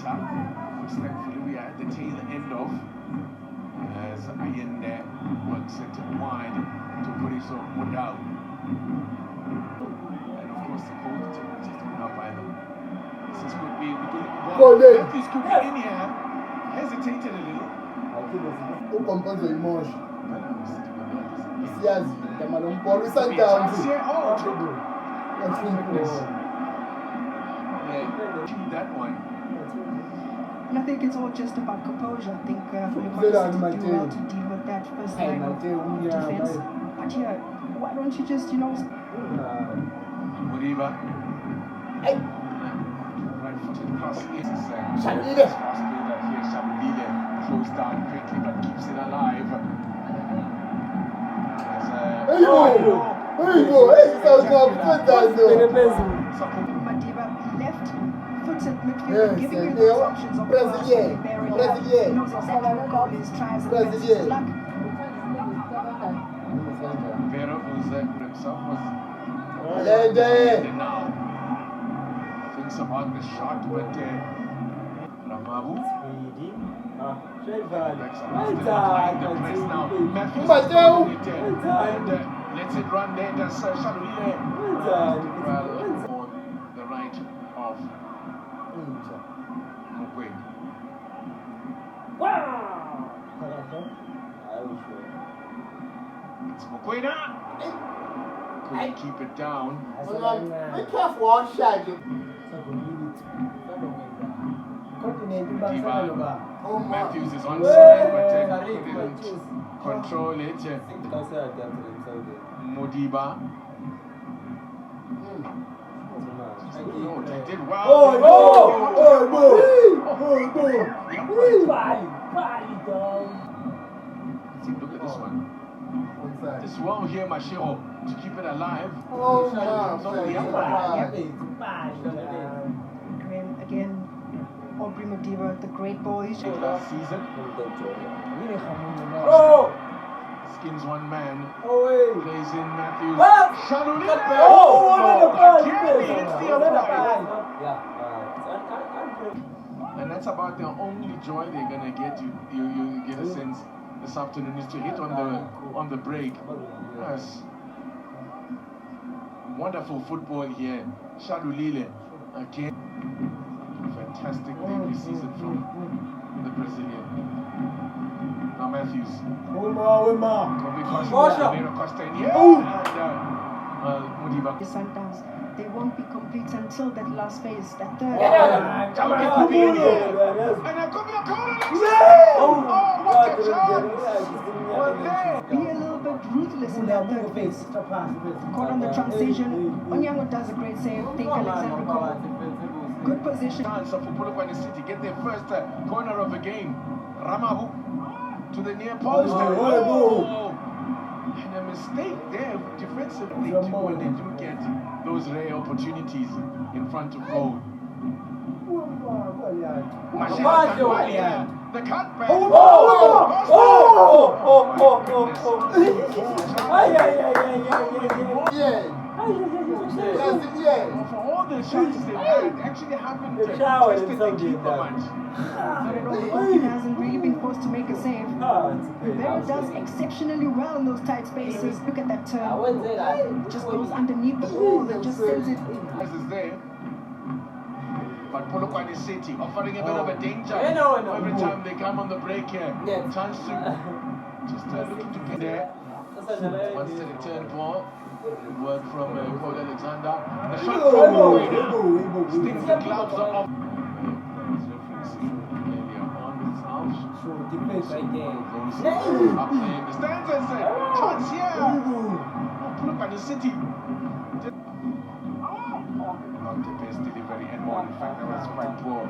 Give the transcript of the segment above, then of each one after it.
center. Respectfully, we are at the tail end of as Ayende works it wide to put it on down. And of course, the coach just put up by them. This could be Matthews could be in here. Hesitated a little. Who composes the emotion? Yes, the Mamelodi Sundowns. That one. And I think it's all just about composure. I think Polokwane City do well to deal with that first line of defense. But yeah, why don't you just, Modiba. Hey. Right footed cross is Shalile. Here Shalile throws down quickly but keeps it alive. There you go. Hey, so Madiba left footed midfield, giving you those options of bearing up. He knows exactly what goal is, tries and makes his luck. Vero himself was now thinks about the shot, but Ramabu lets it run there. Does Shalule on the right of Mukwe. It's Mukwena. Couldn't keep it down. Be careful, one shot. Matthews is on side, but couldn't control it. Modiba. No, they did well. Look at this one. This one here, Mashiro, to keep it alive. Again, Aubrey Modiba, the great boy. Last season. Skins one man. Plays in Matthews. And that's about the only joy they're gonna get. You get a sense this afternoon is to hit on the break. Yes. Wonderful football here. Shalulile again. Fantastic debut season from the Brazilian. Now Matthews. The Sundowns, they won't be complete until that last phase, that third. And there could be a corner. What a chance! Be a little bit ruthless in that third phase. Caught on the transition. Onyango does a great save. Think Alexander Cole. Good position. Chance for Polokwane City get their first corner of the game. Ramahu to the near post. And a mistake there defensively too when they do get those rare opportunities in front of goal. The cutback. For all the chances they've had, actually haven't twisted the keeper much. He hasn't really been forced to make a save. Rivera does exceptionally well in those tight spaces. Look at that turn. Just goes underneath the ball and just sends it in. Is there. But Polokwane City offering a bit of a danger every time they come on the break here. Chance to just looking to be there. Wants the return ball. Work from Cole Alexander. The shot from sticks the gloves off. Up there in the stands and chance here. Polokwane City. Not the best delivery and more. In fact, that was quite poor.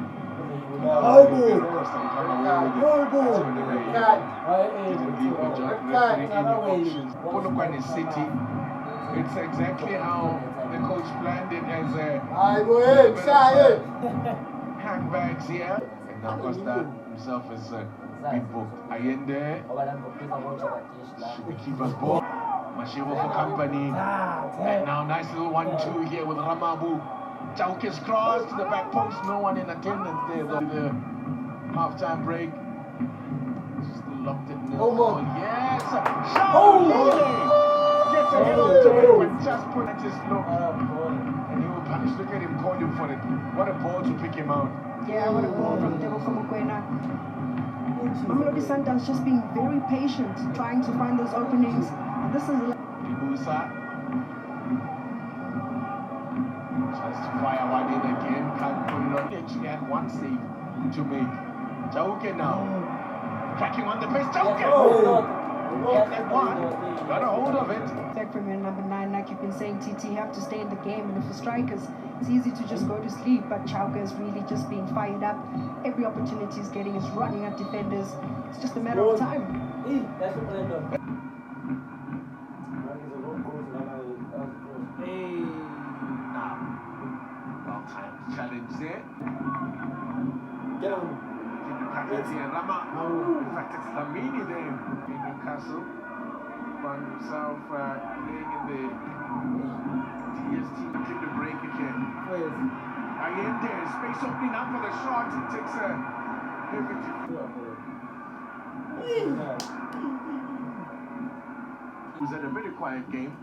Polokwane City. It's exactly how the coach planned it as handbags here. And now Costa himself has been booked. Ayende, the keeper's ball. Mashiro for company. And now nice little 1-2 here with Ramabu. Chauke's cross to the back post. No one in attendance there though. The half-time break. Just locked it nil. Oh, yes! Shot! Gets a little to it, but just put it just look. And he will punish. Look at him calling for it. What a ball to pick him out. Yeah, what a ball from Polokwane. Mamelodi Sundowns just being very patient, trying to find those openings. And this is Libusa tries to fire one in again, can't put it on. He actually had one save to make. Chauke now cracking on the pace. Chauke! That one, got a hold of it. Back from your number 9, like you've been saying, TT, you have to stay in the game. And for strikers, it's easy to just go to sleep, but Chauke is really just being fired up. Every opportunity he's getting is running at defenders. It's just a matter of time. Challenge there. Get on. In fact, it's Lamini there in Newcastle. Found himself playing in the TST. Took the break again. Allende, space opening up for the shot. It takes a heavy. It was at a very quiet game.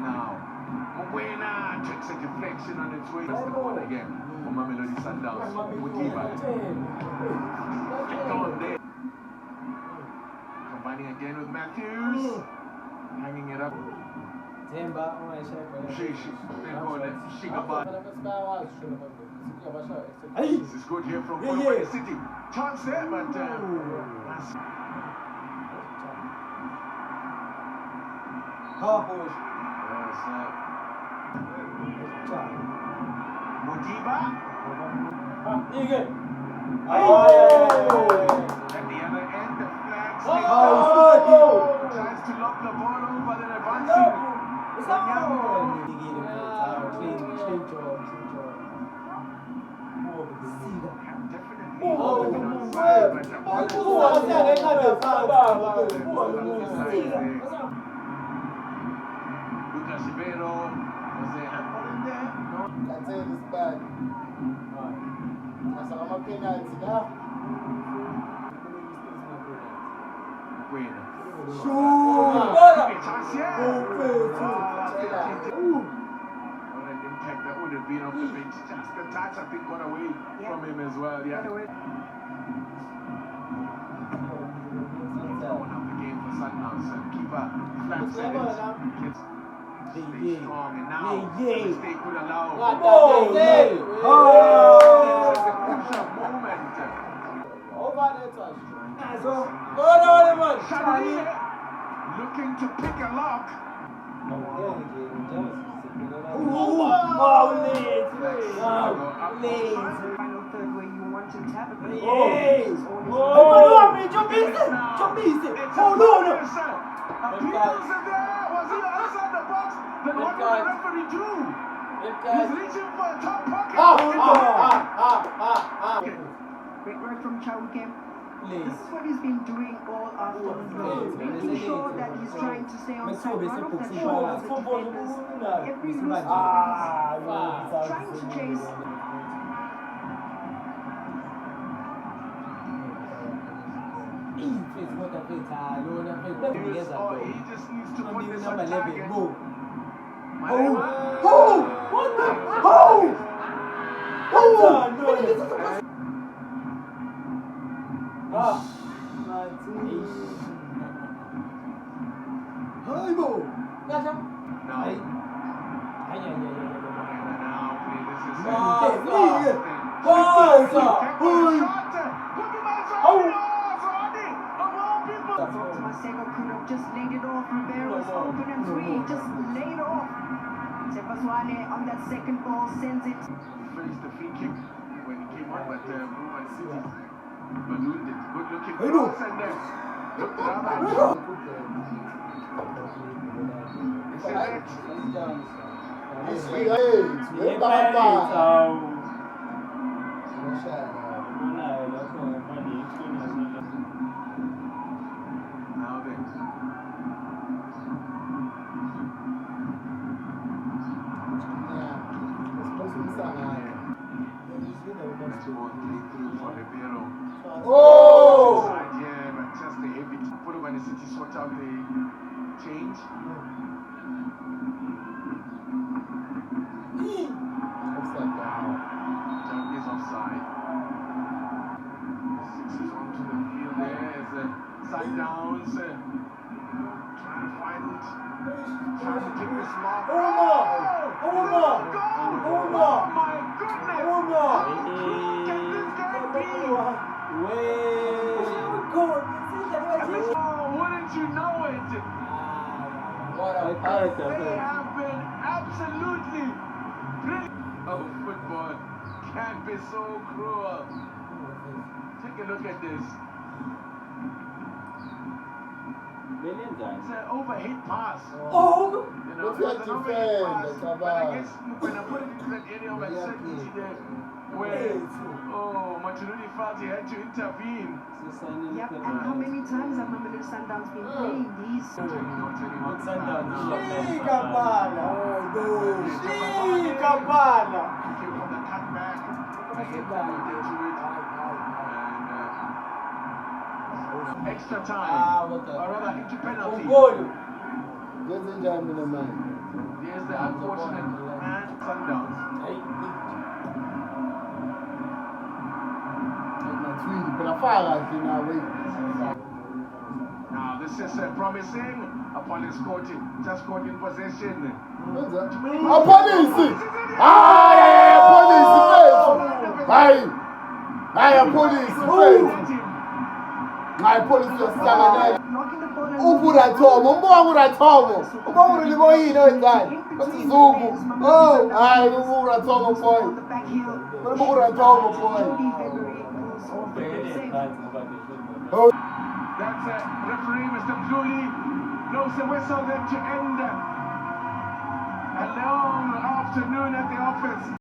Now, Mokwena takes a deflection on its way. That's the ball again for Mamelodi Sundowns. Mutiba. Get on there. Combining again with Matthews. Hanging it up. This is good here from Polokwane City. Chance there, but Mutiba. At the other end, the flag tries to lock the ball over, then advancing. Lucas Ribeiro, was there handball in there? No. That's it, it's bad. That's a penalty now. That would have been off the bench. Just the touch, I think, got away from him as well. Yeah. One of the game for Sundowns. Keeper flaps at it. Stay strong, and now the mistake could allow. Looking to pick a lock. Final third where you wanted to have it. Was he outside the box? Then what did the referee do? He's reaching for a top pocket. Great work from Chauke. This is what he's been doing all afternoon. Making sure that he's trying to stay on side, run off that shoulders of defenders. Every loose ball, trying to chase. He just needs to put this on target. Masego could have just laid it off. Rivera's open and free, just laid off. Sebaswane on that second ball sends it. He faced the free kick when he came on, but Polokwane City ballooned it. Good looking cross and looked around. It's a net. Now then. ball through for Ribeiro. Oh! Side here, but just a heavy. Polokwane City sort out the change. Upside down. Jump is offside. Six is onto the field there as Sundowns trying to take this mark. Oh my goodness! How good can this guy be? Oh, wouldn't you know it? What a character. They have been absolutely brilliant. Oh, football can be so cruel. Take a look at this. It's an overhead pass. Oh! You know, it was an overhead pass. But I guess when I put it into that area of uncertainty there, where, Mamelodi felt he had to intervene. Yep, and how many times have Mamelodi Sundowns been playing these? Turning on Sundowns. Capana. Came from the cutback. I get into it. And extra time. Or rather, into penalty. There's a jam in the man. There's the unfortunate man, Sundowns. Now this is promising. Upon his court, just caught in possession. What's that? Police! Police! Police! Police just standing Who put that Tom? Who put that Tom? Who put the boy in that guy? What's the Zugu? Oh, who put that Tom boy? Who put that Tom boy? That's referee Mr. Bluli blows the whistle then to end a long afternoon at the office.